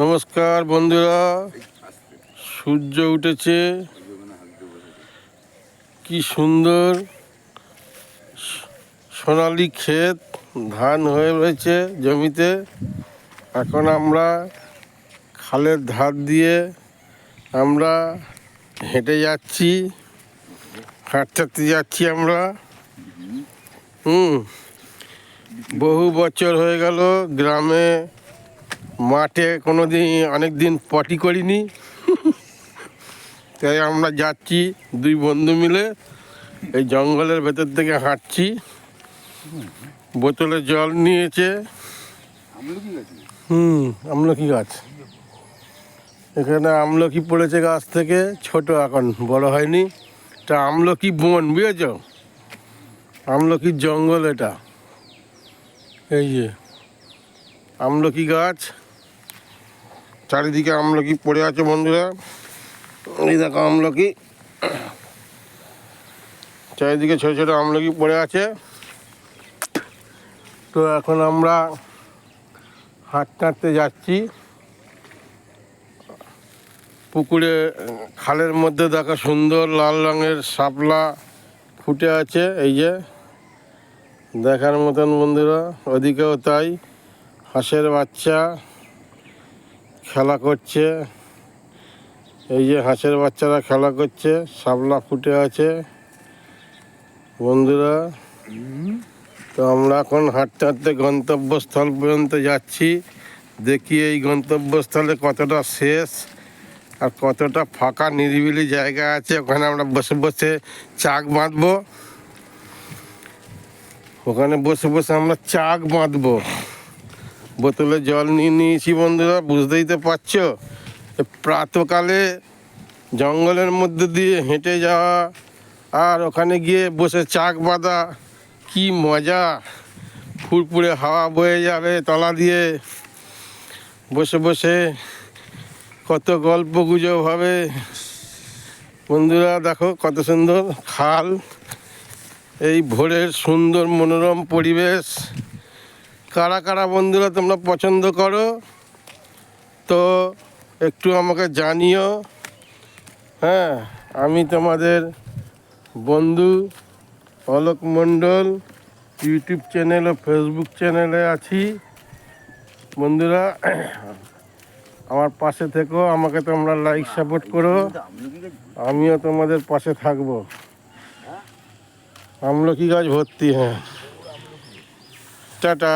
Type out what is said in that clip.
নমস্কার বন্ধুরা, সূর্য উঠেছে। কি সুন্দর সোনালি ক্ষেত, ধান হয়ে রয়েছে জমিতে। এখন আমরা খালের ধার দিয়ে আমরা হেঁটে যাচ্ছি, হাঁটতে যাচ্ছি আমরা। বহু বছর হয়ে গেল গ্রামে মাঠে অনেক দিন পটি করিনি, তাই আমরা যাচ্ছি দুই বন্ধু মিলে এই জঙ্গলের ভেতর থেকে হাঁটছি। বোতলে জল নিয়েছে। আমলকি গাছ, এখানে আমলকি পড়েছে গাছ থেকে, ছোট এখন বড় হয়নি। এটা আমলকি বন, বুঝেছ? আমলকির জঙ্গল এটা। এই যে আমলকি গাছ, চারিদিকে আমলকি পড়ে আছে বন্ধুরা। এই দেখো আমলকি, চারিদিকে ছোট ছোট আমলকি পড়ে আছে। তো এখন আমরা হাঁটতে হাঁটতে যাচ্ছি। পুকুরে, খালের মধ্যে দেখো সুন্দর লাল রঙের শাপলা ফুটে আছে। এই যে দেখার মতন বন্ধুরা, ওদিকেও তাই। হাঁসের বাচ্চা খেলা করছে। এই যে হাঁসের বাচ্চারা খেলা করছে, শাপলা ফুটে আছে বন্ধুরা। তো আমরা এখন হাঁটতে হাঁটতে গন্তব্যস্থল পর্যন্ত যাচ্ছি। দেখি এই গন্তব্যস্থলে কতটা শেষ আর কতটা ফাঁকা নিরিবিলি জায়গা আছে। ওখানে আমরা বসে বসে চাক বাঁধবো। ওখানে বসে বসে আমরা চাক বাঁধবো। বোতলে জল নিয়ে নিয়েছি বন্ধুরা, বুঝতেই তো পারছো। প্রাতকালে জঙ্গলের মধ্যে দিয়ে হেঁটে যাওয়া আর ওখানে গিয়ে বসে চাক বাঁধা, কি মজা! ফুরফুরে হাওয়া বয়ে যাবে তলা দিয়ে, বসে বসে কত গল্প গুজব হবে বন্ধুরা। দেখো কত সুন্দর খাল, এই ভোরের সুন্দর মনোরম পরিবেশ। কারা কারা বন্ধুরা তোমরা পছন্দ করো তো একটু আমাকে জানিও। হ্যাঁ, আমি তোমাদের বন্ধু অলোক মণ্ডল, ইউটিউব চ্যানেল ও ফেসবুক চ্যানেলে আছি বন্ধুরা। আমার পাশে থেকো, আমাকে তোমরা লাইক সাপোর্ট করো, আমিও তোমাদের পাশে থাকবো। আমলকি গাছ ভর্তি। হ্যাঁ, টাটা।